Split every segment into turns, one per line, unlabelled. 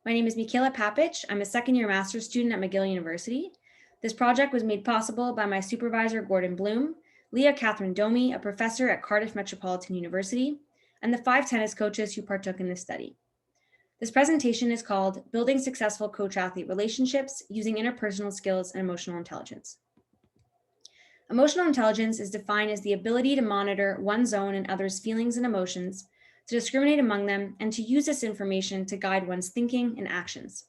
My name is Michaela Papich. I'm a second-year master's student at McGill University. This project was made possible by my supervisor, Gordon Bloom, Leah Catherine Domi, a professor at Cardiff Metropolitan University, and the 5 tennis coaches who partook in this study. This presentation is called Building Successful Coach-Athlete Relationships Using Interpersonal Skills and Emotional Intelligence. Emotional intelligence is defined as the ability to monitor one's own and others' feelings and emotions, to discriminate among them, and to use this information to guide one's thinking and actions.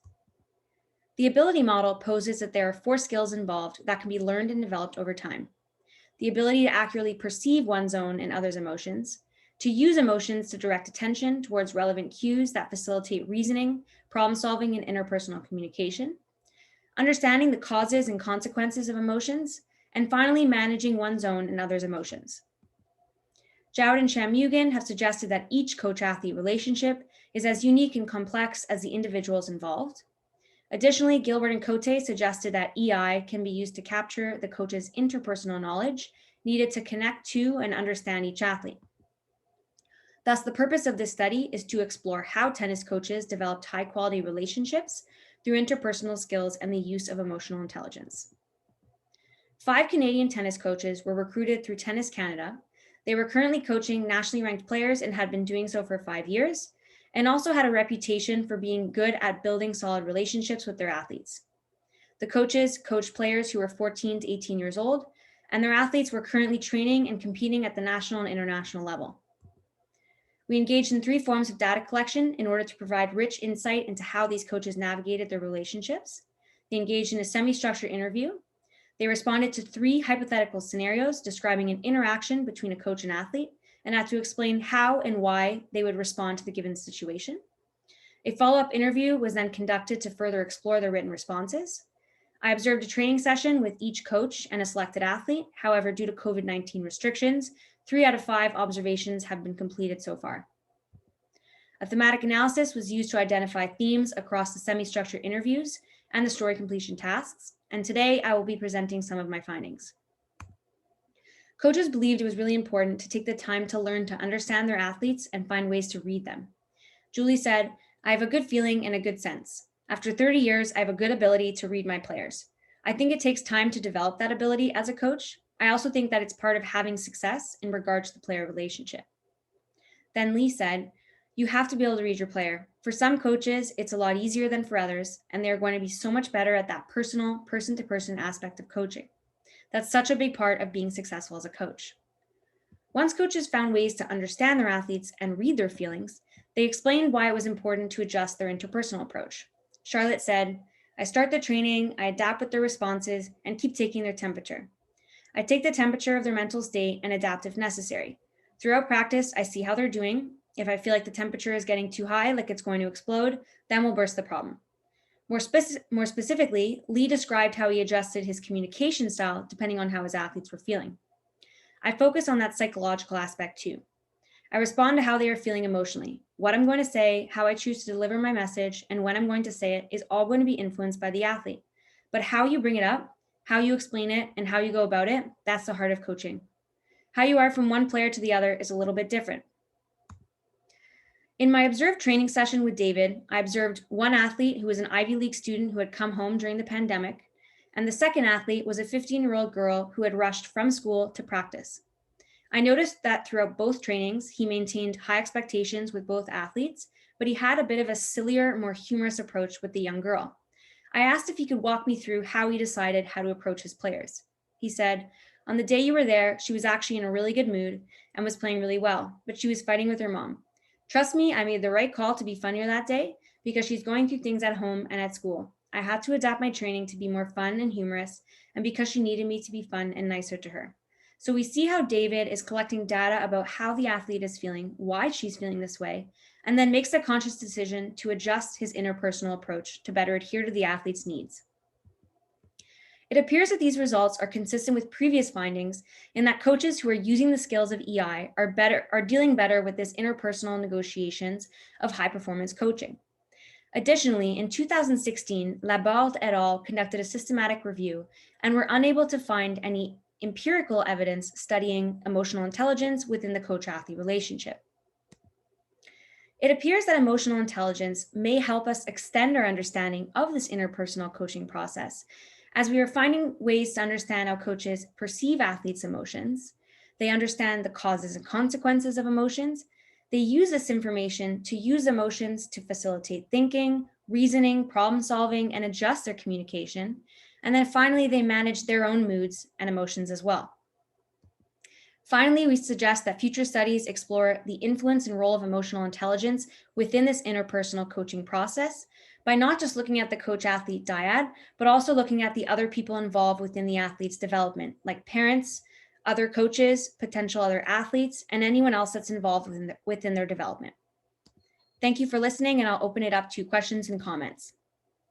The ability model poses that there are 4 skills involved that can be learned and developed over time. The ability to accurately perceive one's own and others' emotions, to use emotions to direct attention towards relevant cues that facilitate reasoning, problem solving, and interpersonal communication, understanding the causes and consequences of emotions, and finally managing one's own and others' emotions. Jowd and Shanmugam have suggested that each coach-athlete relationship is as unique and complex as the individuals involved. Additionally, Gilbert and Cote suggested that EI can be used to capture the coach's interpersonal knowledge needed to connect to and understand each athlete. Thus, the purpose of this study is to explore how tennis coaches developed high-quality relationships through interpersonal skills and the use of emotional intelligence. 5 Canadian tennis coaches were recruited through Tennis Canada. They were currently coaching nationally ranked players and had been doing so for 5 years, and also had a reputation for being good at building solid relationships with their athletes. The coaches coached players who were 14 to 18 years old, and their athletes were currently training and competing at the national and international level. We engaged in 3 forms of data collection in order to provide rich insight into how these coaches navigated their relationships. They engaged in a semi-structured interview. They responded to 3 hypothetical scenarios describing an interaction between a coach and athlete, and had to explain how and why they would respond to the given situation. A follow-up interview was then conducted to further explore their written responses. I observed a training session with each coach and a selected athlete. However, due to COVID-19 restrictions, 3 out of 5 observations have been completed so far. A thematic analysis was used to identify themes across the semi-structured interviews and the story completion tasks, and today I will be presenting some of my findings. Coaches believed it was really important to take the time to learn to understand their athletes and find ways to read them. Julie said, "I have a good feeling and a good sense. After 30 years, I have a good ability to read my players. I think it takes time to develop that ability as a coach. I also think that it's part of having success in regards to the player relationship." Then Lee said, "You have to be able to read your player. For some coaches, it's a lot easier than for others, and they're going to be so much better at that personal, person-to-person aspect of coaching. That's such a big part of being successful as a coach." Once coaches found ways to understand their athletes and read their feelings, they explained why it was important to adjust their interpersonal approach. Charlotte said, "I start the training, I adapt with their responses, and keep taking their temperature. I take the temperature of their mental state and adapt if necessary. Throughout practice, I see how they're doing. If I feel like the temperature is getting too high, like it's going to explode, then we'll burst the problem." More specifically, Lee described how he adjusted his communication style depending on how his athletes were feeling. "I focus on that psychological aspect too. I respond to how they are feeling emotionally. What I'm going to say, how I choose to deliver my message, and when I'm going to say it is all going to be influenced by the athlete. But how you bring it up, how you explain it, and how you go about it, that's the heart of coaching. How you are from one player to the other is a little bit different." In my observed training session with David, I observed one athlete who was an Ivy League student who had come home during the pandemic, and the second athlete was a 15-year-old girl who had rushed from school to practice. I noticed that throughout both trainings, he maintained high expectations with both athletes, but he had a bit of a sillier, more humorous approach with the young girl. I asked if he could walk me through how he decided how to approach his players. He said, "On the day you were there, she was actually in a really good mood and was playing really well, but she was fighting with her mom. Trust me, I made the right call to be funnier that day because she's going through things at home and at school. I had to adapt my training to be more fun and humorous, and because she needed me to be fun and nicer to her." So we see how David is collecting data about how the athlete is feeling, why she's feeling this way, and then makes a conscious decision to adjust his interpersonal approach to better adhere to the athlete's needs. It appears that these results are consistent with previous findings in that coaches who are using the skills of EI are dealing better with this interpersonal negotiations of high performance coaching. Additionally, in 2016, Laborde et al. Conducted a systematic review and were unable to find any empirical evidence studying emotional intelligence within the coach-athlete relationship. It appears that emotional intelligence may help us extend our understanding of this interpersonal coaching process, as we are finding ways to understand how coaches perceive athletes' emotions. They understand the causes and consequences of emotions. They use this information to use emotions to facilitate thinking, reasoning, problem solving, and adjust their communication. And then finally, they manage their own moods and emotions as well. Finally, we suggest that future studies explore the influence and role of emotional intelligence within this interpersonal coaching process by not just looking at the coach-athlete dyad, but also looking at the other people involved within the athlete's development, like parents, other coaches, potential other athletes, and anyone else that's involved within their development. Thank you for listening, and I'll open it up to questions and comments.